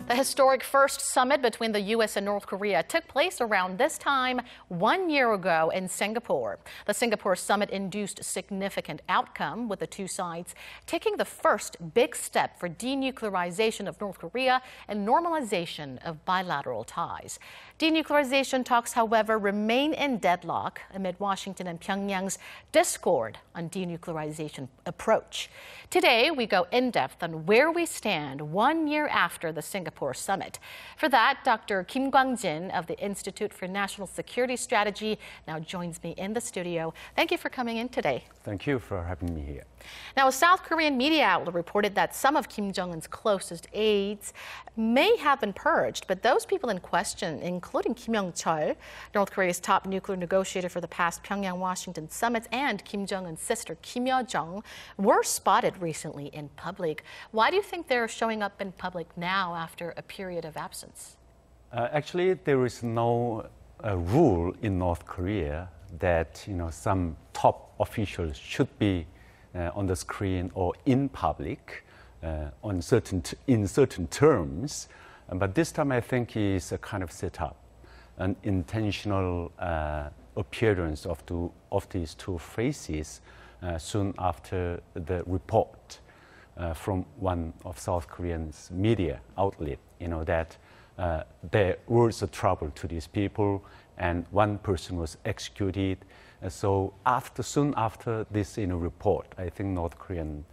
The historic first summit between the U.S. and North Korea took place around this time 1 year ago in Singapore. The Singapore summit induced significant outcome, with the two sides taking the first big step for denuclearization of North Korea and normalization of bilateral ties. Denuclearization talks, however, remain in deadlock amid Washington and Pyongyang's discord on denuclearization approach. Today, we go in-depth on where we stand 1 year after the Singapore summit. For that, Dr. Kim Kwang-Jin of the Institute for National Security Strategy now joins me in the studio. Thank you for coming in today. Thank you for having me here. Now, a South Korean media outlet reported that some of Kim Jong-un's closest aides may have been purged, but those people in question, including Kim Yong-chol, North Korea's top nuclear negotiator for the past Pyongyang-Washington summits, and Kim Jong-un's sister, Kim Yo-jong, were spotted recently in public. Why do you think they're showing up in public now after a period of absence? Actually, there is no rule in North Korea that some top officials should be on the screen or in public in certain terms. But this time, I think is a kind of setup, an intentional appearance of these two faces soon after the report from one of South Korean's media outlet, that there was a trouble to these people and one person was executed. So soon after this report, I think North Korean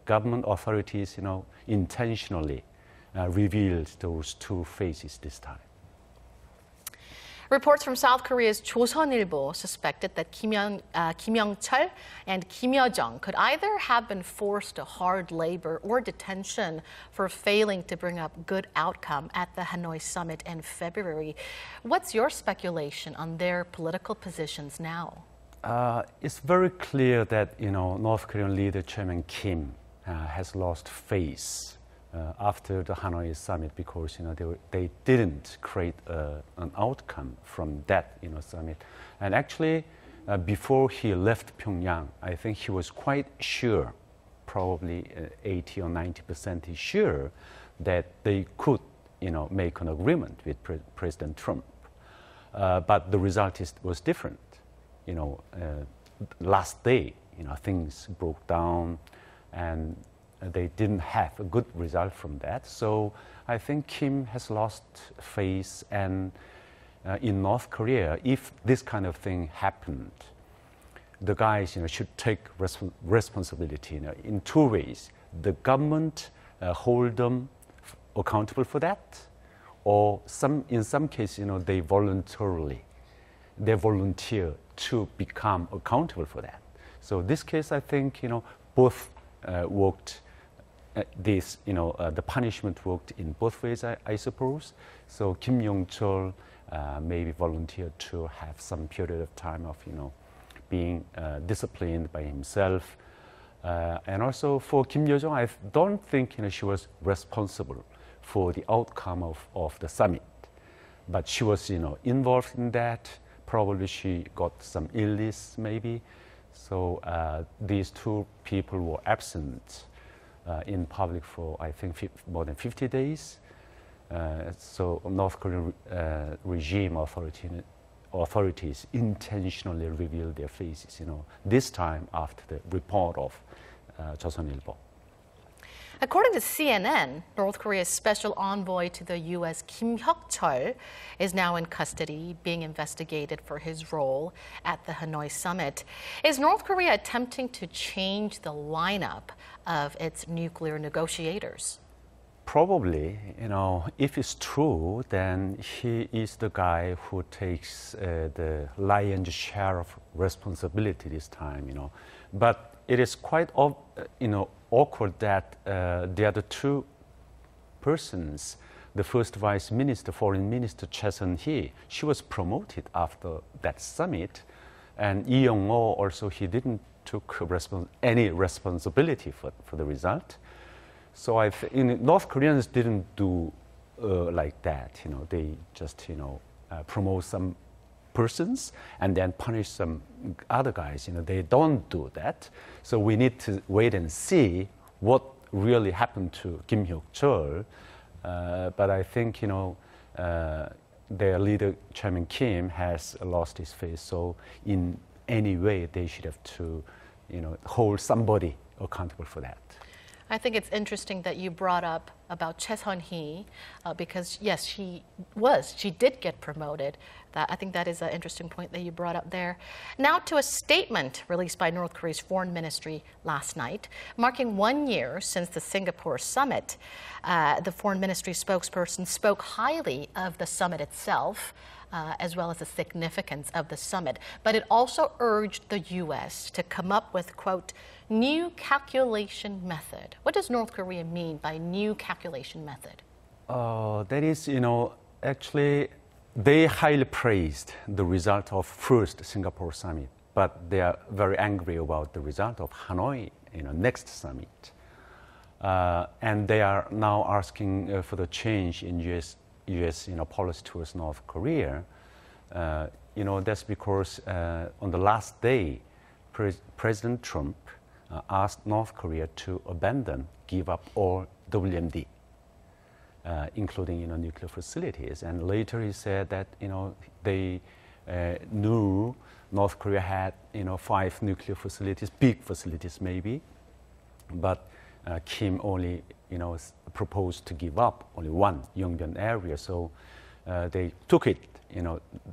government authorities intentionally revealed those two faces this time. Reports from South Korea's 조선일보 suspected that Kim Yong-chol and Kim Yo-jong could either have been forced to hard labor or detention for failing to bring up good outcome at the Hanoi summit in February. What's your speculation on their political positions now? It's very clear that North Korean leader Chairman Kim has lost face after the Hanoi summit, because they didn't create an outcome from that summit. And actually, before he left Pyongyang, I think he was quite sure, probably 80 or 90% sure, that they could make an agreement with President Trump. But the result was different. Last day, things broke down, and they didn't have a good result from that. So I think Kim has lost face, and in North Korea, if this kind of thing happened, the guys should take responsibility in two ways. The government hold them accountable for that, or in some cases they volunteer to become accountable for that. So this case, I think both worked. The punishment worked in both ways, I suppose. So Kim Yong-chol maybe volunteered to have some period of time of being disciplined by himself, and also for Kim Yo-jong, I don't think she was responsible for the outcome of the summit, but she was involved in that. Probably she got some illness maybe. So these two people were absent in public for, I think, more than 50 days. So North Korean regime authorities intentionally revealed their faces, this time after the report of 조선일보. According to CNN, North Korea's special envoy to the U.S., Kim Yong-chol, is now in custody, being investigated for his role at the Hanoi summit. Is North Korea attempting to change the lineup of its nuclear negotiators? Probably, if it's true, then he is the guy who takes the lion's share of responsibility this time, But it is quite, awkward that the other two persons, the first vice minister, foreign minister Choi Sun-hee, she was promoted after that summit, and Lee Young-oh also, he didn't took any responsibility for the result. So North Koreans didn't do like that. They just promote some persons and then punish some other guys. They don't do that. So we need to wait and see what really happened to Kim Yong-chol But I think, their leader, Chairman Kim, has lost his face. So in any way, they should have to, hold somebody accountable for that. I think it's interesting that you brought up about Choi Sun-hee because yes, she did get promoted. I think that is an interesting point that you brought up there. Now to a statement released by North Korea's foreign ministry last night, marking 1 year since the Singapore summit. The foreign ministry spokesperson spoke highly of the summit itself, as well as the significance of the summit. But it also urged the U.S. to come up with, quote, new calculation method. What does North Korea mean by new calculation method? That is, actually, they highly praised the result of first Singapore summit, but they are very angry about the result of Hanoi, next summit. And they are now asking for the change in U.S. policy towards North Korea. That's because on the last day, President Trump asked North Korea to give up all WMD, including nuclear facilities. And later he said that they knew North Korea had 5 nuclear facilities, big facilities maybe, but Kim only proposed to give up only one, Yongbyon area. So they took it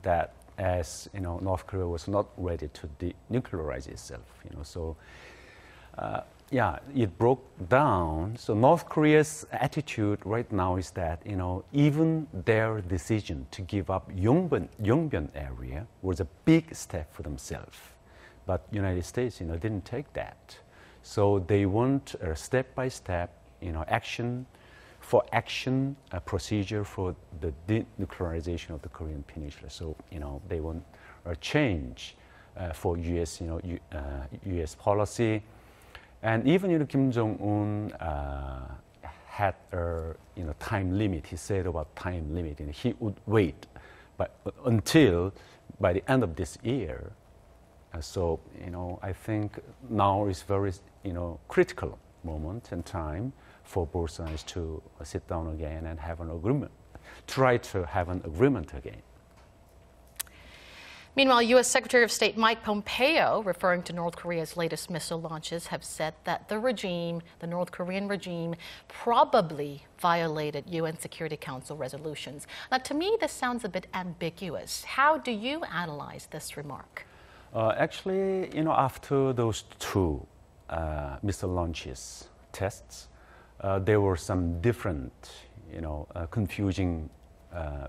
that as North Korea was not ready to denuclearize itself. So it broke down. So North Korea's attitude right now is that even their decision to give up Yongbyon area was a big step for themselves, but United States didn't take that. So they want a step-by-step action procedure for the denuclearization of the Korean Peninsula. So they want a change for U.S. policy. And even Kim Jong-un had a time limit. He said about time limit, he would wait, but until by the end of this year. So I think now is very critical moment and time for both sides to sit down again and have an agreement, try to have an agreement again. Meanwhile, U.S. Secretary of State Mike Pompeo, referring to North Korea's latest missile launches, have said that the North Korean regime, probably violated UN Security Council resolutions. Now, to me, this sounds a bit ambiguous. How do you analyze this remark? Actually, after those 2 missile launches tests, there were some different, confusing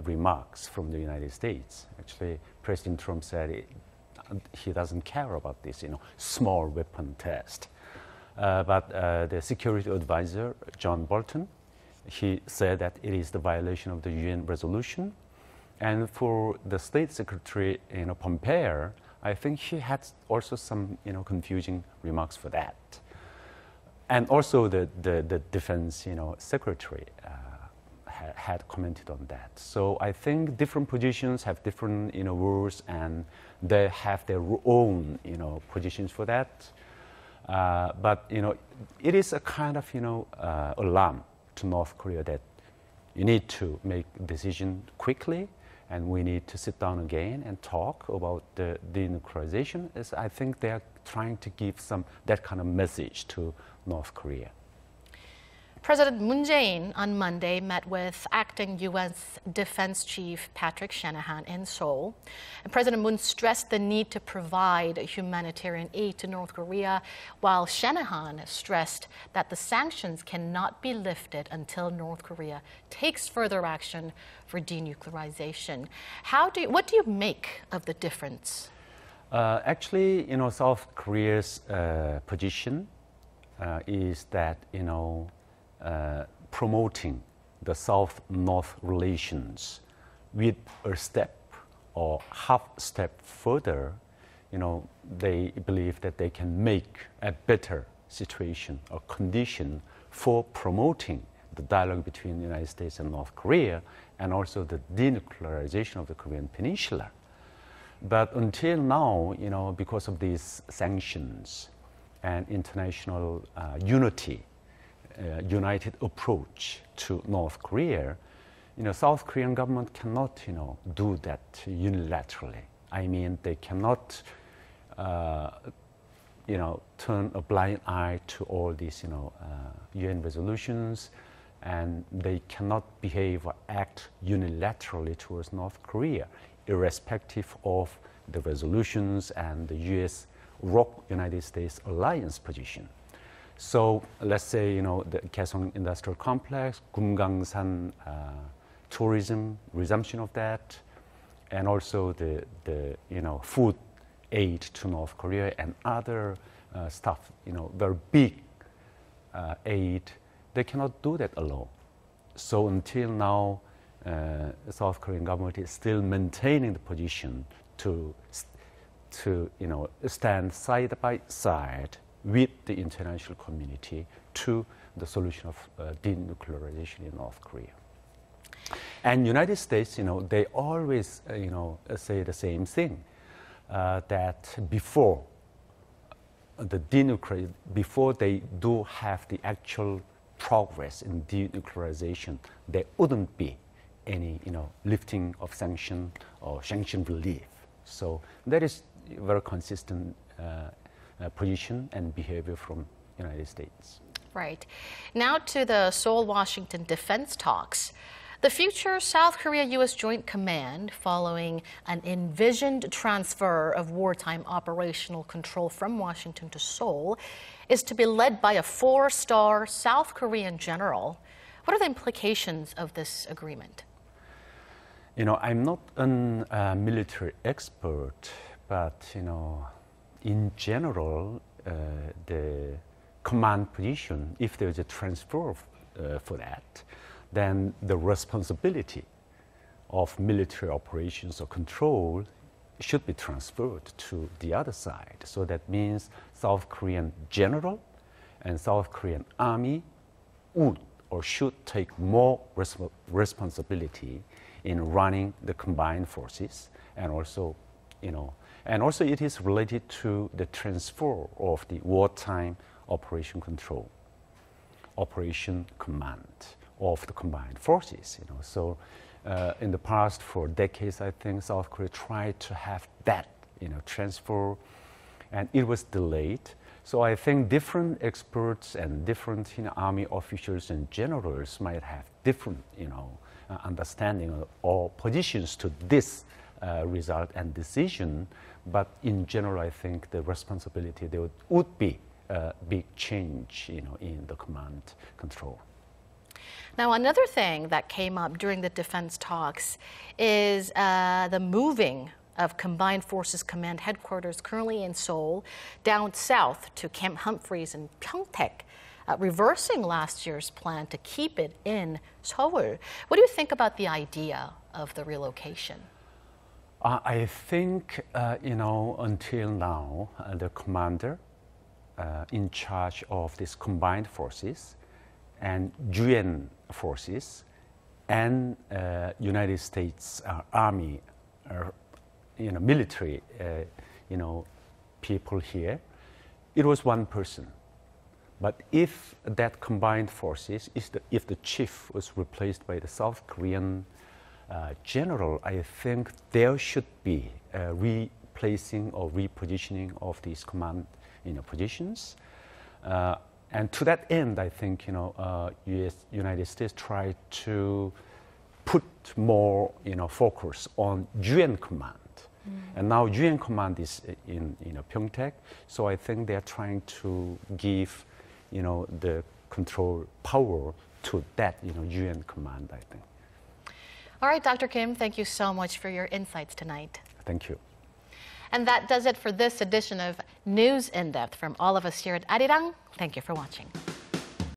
remarks from the United States. Actually, President Trump said he doesn't care about this, small weapon test. But the security advisor, John Bolton, he said that it is the violation of the UN resolution. And for the State Secretary, Pompeo, I think he had also some, confusing remarks for that. And also the Defense, Secretary had commented on that. So I think different positions have different, rules, and they have their own, positions for that. But it is a kind of, alarm to North Korea that you need to make a decision quickly, and we need to sit down again and talk about the denuclearization. I think they are trying to give that kind of message to North Korea. President Moon Jae-in on Monday met with acting U.S. Defense Chief Patrick Shanahan in Seoul. And President Moon stressed the need to provide humanitarian aid to North Korea, while Shanahan stressed that the sanctions cannot be lifted until North Korea takes further action for denuclearization. What do you make of the difference? Actually, South Korea's position is that, promoting the South-North relations with a step or half step further, they believe that they can make a better situation or condition for promoting the dialogue between the United States and North Korea, and also the denuclearization of the Korean Peninsula. But until now, because of these sanctions and international unity, united approach to North Korea, South Korean government cannot, do that unilaterally. I mean, they cannot, turn a blind eye to all these, UN resolutions, and they cannot behave or act unilaterally towards North Korea, irrespective of the resolutions and the United States alliance position. So let's say, the Kaesong Industrial Complex, Kumgangsan tourism, resumption of that, and also the food aid to North Korea and other stuff, very big aid, they cannot do that alone. So until now, the South Korean government is still maintaining the position to stand side by side with the international community to the solution of denuclearization in North Korea. And United States, they always, say the same thing, that before before they do have the actual progress in denuclearization, there wouldn't be any, lifting of sanction or sanction relief. So that is a very consistent position and behavior from United States. Right. Now to the Seoul-Washington defense talks. The future South Korea-U.S. Joint Command, following an envisioned transfer of wartime operational control from Washington to Seoul, is to be led by a 4-star South Korean general. What are the implications of this agreement? I'm not a military expert, but, in general, the command position, if there's a transfer for that, then the responsibility of military operations or control should be transferred to the other side. So that means South Korean general and South Korean army would or should take more responsibility in running the combined forces, and also, it is related to the transfer of the wartime operation control, operation command of the combined forces. So in the past, for decades, I think South Korea tried to have that, transfer, and it was delayed. So I think different experts and different, army officials and generals might have different, understanding or positions to this result and decision. But in general, I think the responsibility, there would be a big change, in the command control. Now, another thing that came up during the defense talks is the moving of Combined Forces Command headquarters currently in Seoul down south to Camp Humphreys in Pyeongtaek, reversing last year's plan to keep it in Seoul. What do you think about the idea of the relocation? I think, until now, the commander in charge of these combined forces and UN forces and United States Army, military, people here, it was one person. But if that combined forces, if the chief was replaced by the South Korean general, I think there should be a replacing or repositioning of these command, positions. And to that end, I think, United States tried to put more, focus on UN command. And now UN command is in, Pyeongtaek. So I think they're trying to give, the control power to that, UN command, I think. All right, Dr. Kim, thank you so much for your insights tonight. Thank you. And that does it for this edition of News in Depth from all of us here at Arirang. Thank you for watching.